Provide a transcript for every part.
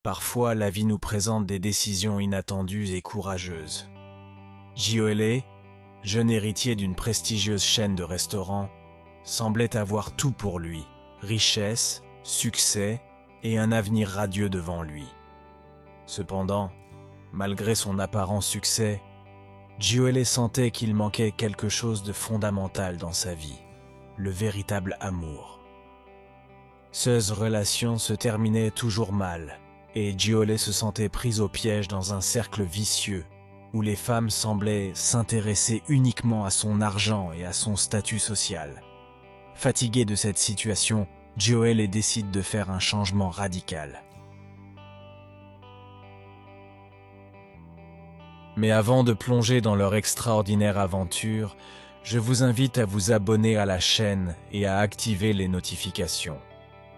Parfois, la vie nous présente des décisions inattendues et courageuses. Gioele, jeune héritier d'une prestigieuse chaîne de restaurants, semblait avoir tout pour lui, richesse, succès et un avenir radieux devant lui. Cependant, malgré son apparent succès, Gioele sentait qu'il manquait quelque chose de fondamental dans sa vie, le véritable amour. Ces relations se terminaient toujours mal, et Gioele se sentait prise au piège dans un cercle vicieux où les femmes semblaient s'intéresser uniquement à son argent et à son statut social. Fatigué de cette situation, Gioele décide de faire un changement radical. Mais avant de plonger dans leur extraordinaire aventure, je vous invite à vous abonner à la chaîne et à activer les notifications.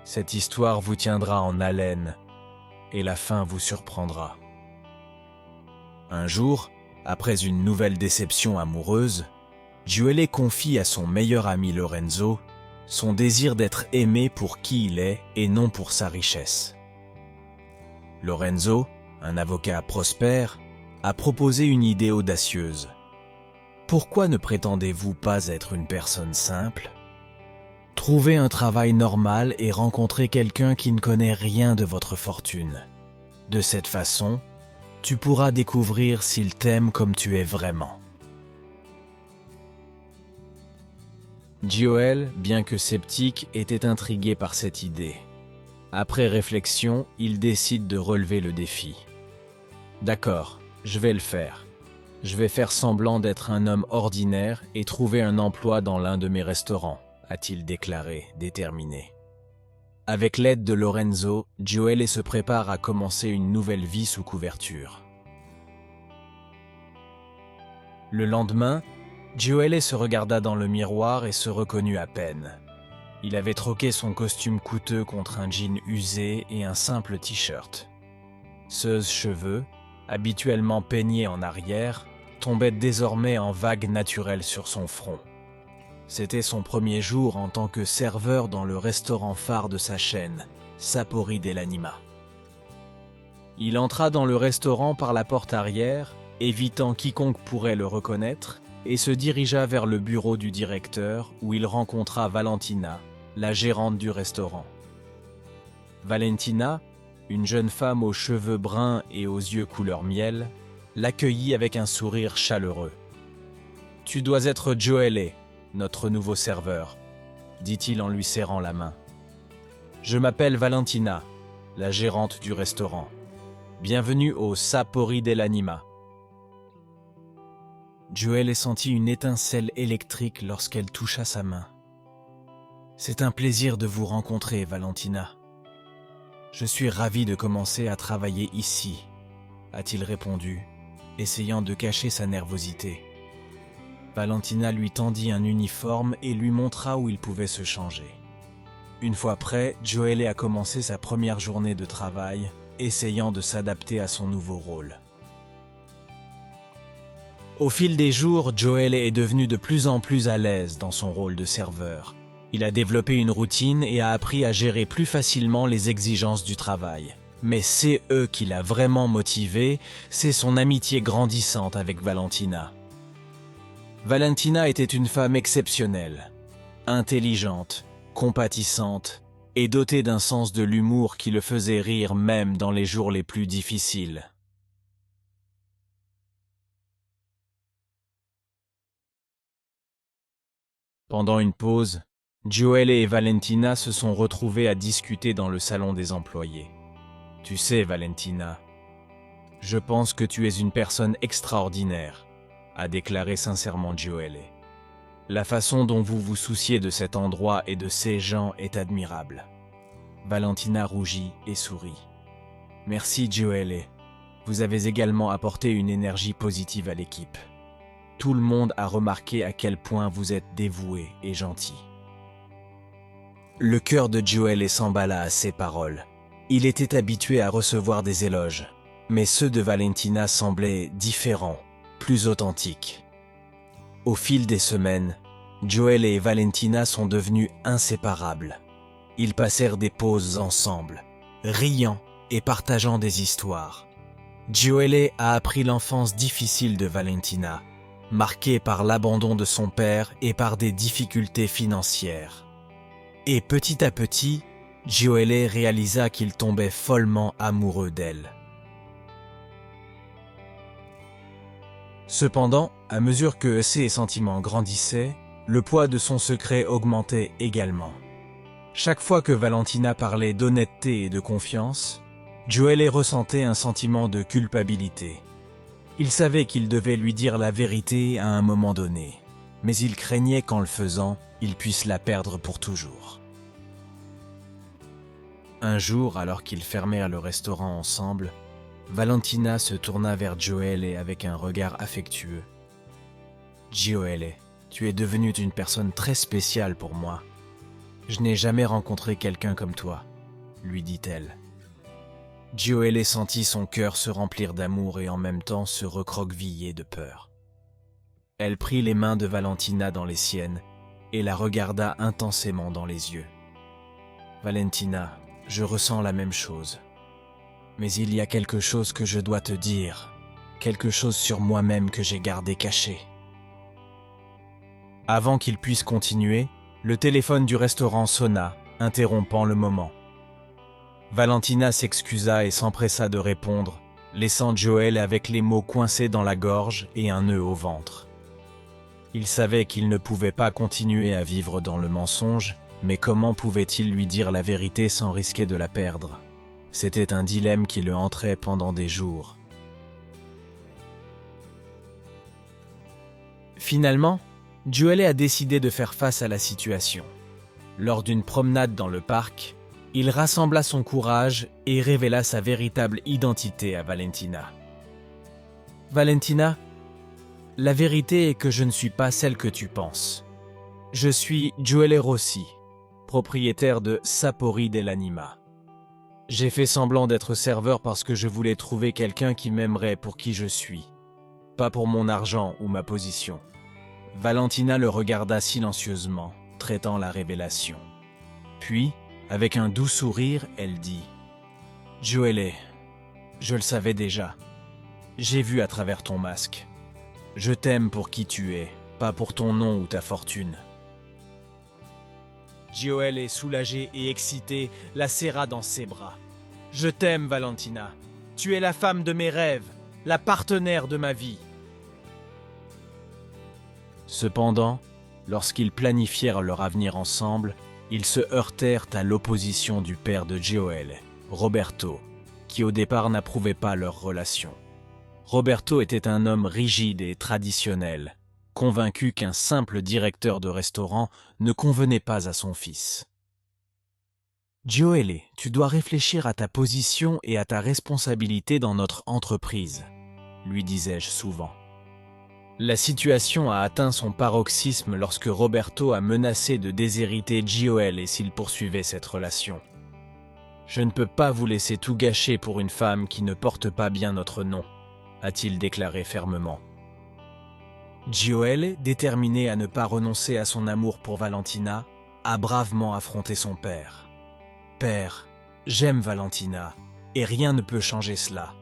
Cette histoire vous tiendra en haleine et la fin vous surprendra. Un jour, après une nouvelle déception amoureuse, Gioele confie à son meilleur ami Lorenzo son désir d'être aimé pour qui il est et non pour sa richesse. Lorenzo, un avocat prospère, a proposé une idée audacieuse. Pourquoi ne prétendez-vous pas être une personne simple? Trouvez un travail normal et rencontrez quelqu'un qui ne connaît rien de votre fortune. De cette façon, tu pourras découvrir s'il t'aime comme tu es vraiment. Gioele, bien que sceptique, était intrigué par cette idée. Après réflexion, il décide de relever le défi. D'accord, je vais le faire. Je vais faire semblant d'être un homme ordinaire et trouver un emploi dans l'un de mes restaurants, a-t-il déclaré, déterminé. Avec l'aide de Lorenzo, Gioele se prépare à commencer une nouvelle vie sous couverture. Le lendemain, Gioele se regarda dans le miroir et se reconnut à peine. Il avait troqué son costume coûteux contre un jean usé et un simple t-shirt. Ses cheveux, habituellement peignés en arrière, tombaient désormais en vagues naturelles sur son front. C'était son premier jour en tant que serveur dans le restaurant phare de sa chaîne, Sapori dell'Anima. Il entra dans le restaurant par la porte arrière, évitant quiconque pourrait le reconnaître, et se dirigea vers le bureau du directeur où il rencontra Valentina, la gérante du restaurant. Valentina, une jeune femme aux cheveux bruns et aux yeux couleur miel, l'accueillit avec un sourire chaleureux. « Tu dois être Gioele, notre nouveau serveur, » dit-il en lui serrant la main. « Je m'appelle Valentina, la gérante du restaurant. Bienvenue au Sapori dell'Anima. » Gioele sentit une étincelle électrique lorsqu'elle toucha sa main. « C'est un plaisir de vous rencontrer, Valentina. Je suis ravi de commencer à travailler ici, » a-t-il répondu, essayant de cacher sa nervosité. Valentina lui tendit un uniforme et lui montra où il pouvait se changer. Une fois prêt, Gioele a commencé sa première journée de travail, essayant de s'adapter à son nouveau rôle. Au fil des jours, Gioele est devenu de plus en plus à l'aise dans son rôle de serveur. Il a développé une routine et a appris à gérer plus facilement les exigences du travail. Mais c'est eux qui l'a vraiment motivé, c'est son amitié grandissante avec Valentina. Valentina était une femme exceptionnelle, intelligente, compatissante et dotée d'un sens de l'humour qui le faisait rire même dans les jours les plus difficiles. Pendant une pause, Gioele et Valentina se sont retrouvés à discuter dans le salon des employés. « Tu sais, Valentina, je pense que tu es une personne extraordinaire, » a déclaré sincèrement Gioele. « La façon dont vous vous souciez de cet endroit et de ces gens est admirable. » Valentina rougit et sourit. « Merci, Gioele. Vous avez également apporté une énergie positive à l'équipe. Tout le monde a remarqué à quel point vous êtes dévoué et gentil. » Le cœur de Gioele s'emballa à ces paroles. Il était habitué à recevoir des éloges, mais ceux de Valentina semblaient différents, plus authentiques. Au fil des semaines, Gioele et Valentina sont devenus inséparables. Ils passèrent des pauses ensemble, riant et partageant des histoires. Gioele a appris l'enfance difficile de Valentina, marquée par l'abandon de son père et par des difficultés financières. Et petit à petit, Gioele réalisa qu'il tombait follement amoureux d'elle. Cependant, à mesure que ses sentiments grandissaient, le poids de son secret augmentait également. Chaque fois que Valentina parlait d'honnêteté et de confiance, Gioele ressentait un sentiment de culpabilité. Il savait qu'il devait lui dire la vérité à un moment donné, mais il craignait qu'en le faisant, il puisse la perdre pour toujours. Un jour, alors qu'ils fermèrent le restaurant ensemble, Valentina se tourna vers Gioele avec un regard affectueux. « Gioele, tu es devenue une personne très spéciale pour moi. Je n'ai jamais rencontré quelqu'un comme toi, » lui dit-elle. Gioele sentit son cœur se remplir d'amour et en même temps se recroqueviller de peur. Elle prit les mains de Valentina dans les siennes et la regarda intensément dans les yeux. « Valentina, je ressens la même chose. Mais il y a quelque chose que je dois te dire, quelque chose sur moi-même que j'ai gardé caché. » Avant qu'il puisse continuer, le téléphone du restaurant sonna, interrompant le moment. Valentina s'excusa et s'empressa de répondre, laissant Gioele avec les mots coincés dans la gorge et un nœud au ventre. Il savait qu'il ne pouvait pas continuer à vivre dans le mensonge, mais comment pouvait-il lui dire la vérité sans risquer de la perdre ? C'était un dilemme qui le hantrait pendant des jours. Finalement, Gioele a décidé de faire face à la situation. Lors d'une promenade dans le parc, il rassembla son courage et révéla sa véritable identité à Valentina. « Valentina, la vérité est que je ne suis pas celle que tu penses. Je suis Gioele Rossi, propriétaire de Sapori dell'Anima. J'ai fait semblant d'être serveur parce que je voulais trouver quelqu'un qui m'aimerait pour qui je suis, pas pour mon argent ou ma position. » Valentina le regarda silencieusement, traitant la révélation. Puis, avec un doux sourire, elle dit « Gioele, je le savais déjà. J'ai vu à travers ton masque. Je t'aime pour qui tu es, pas pour ton nom ou ta fortune. » Gioele, soulagé et excité, la serra dans ses bras. « Je t'aime, Valentina. Tu es la femme de mes rêves, la partenaire de ma vie. » Cependant, lorsqu'ils planifièrent leur avenir ensemble, ils se heurtèrent à l'opposition du père de Gioele, Roberto, qui au départ n'approuvait pas leur relation. Roberto était un homme rigide et traditionnel, convaincu qu'un simple directeur de restaurant ne convenait pas à son fils. « Gioele, tu dois réfléchir à ta position et à ta responsabilité dans notre entreprise, » lui disais-je souvent. La situation a atteint son paroxysme lorsque Roberto a menacé de déshériter Gioele s'il poursuivait cette relation. « Je ne peux pas vous laisser tout gâcher pour une femme qui ne porte pas bien notre nom, » a-t-il déclaré fermement. Gioele, déterminé à ne pas renoncer à son amour pour Valentina, a bravement affronté son père. « Père, j'aime Valentina, et rien ne peut changer cela.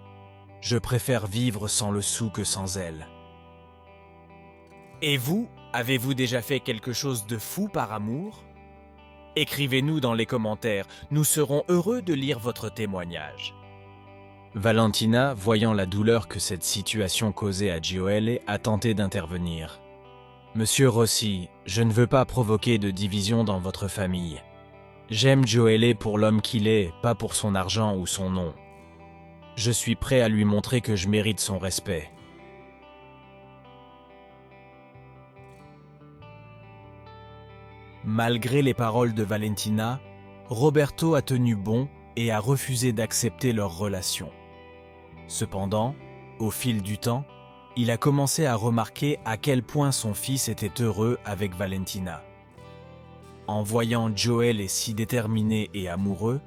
Je préfère vivre sans le sou que sans elle. » Et vous, avez-vous déjà fait quelque chose de fou par amour? Écrivez-nous dans les commentaires, nous serons heureux de lire votre témoignage. Valentina, voyant la douleur que cette situation causait à Gioele, a tenté d'intervenir. « Monsieur Rossi, je ne veux pas provoquer de division dans votre famille. J'aime Gioele pour l'homme qu'il est, pas pour son argent ou son nom. Je suis prêt à lui montrer que je mérite son respect. » Malgré les paroles de Valentina, Roberto a tenu bon et a refusé d'accepter leur relation. Cependant, au fil du temps, il a commencé à remarquer à quel point son fils était heureux avec Valentina. En voyant Gioele si déterminé et amoureux,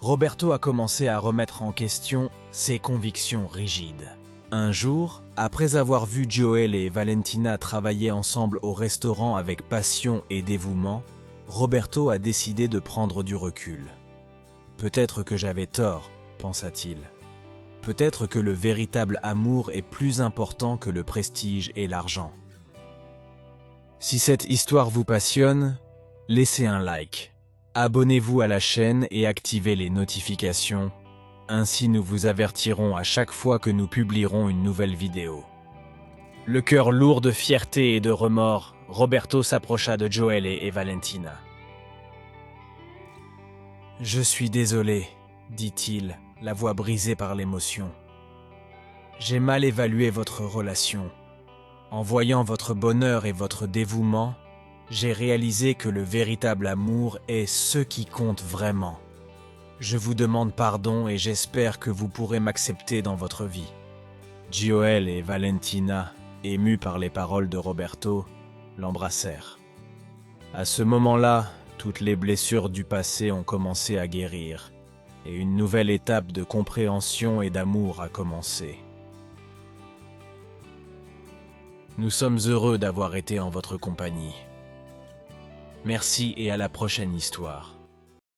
Roberto a commencé à remettre en question ses convictions rigides. Un jour, après avoir vu Gioele et Valentina travailler ensemble au restaurant avec passion et dévouement, Roberto a décidé de prendre du recul. Peut-être que j'avais tort, pensa-t-il. Peut-être que le véritable amour est plus important que le prestige et l'argent. Si cette histoire vous passionne, laissez un like. Abonnez-vous à la chaîne et activez les notifications. Ainsi nous vous avertirons à chaque fois que nous publierons une nouvelle vidéo. Le cœur lourd de fierté et de remords, Roberto s'approcha de Joel et Valentina. « Je suis désolé, dit-il, la voix brisée par l'émotion. J'ai mal évalué votre relation. En voyant votre bonheur et votre dévouement, j'ai réalisé que le véritable amour est ce qui compte vraiment. Je vous demande pardon et j'espère que vous pourrez m'accepter dans votre vie. » Joel et Valentina, émus par les paroles de Roberto, l'embrassèrent. À ce moment-là, toutes les blessures du passé ont commencé à guérir, et une nouvelle étape de compréhension et d'amour a commencé. Nous sommes heureux d'avoir été en votre compagnie. Merci et à la prochaine histoire.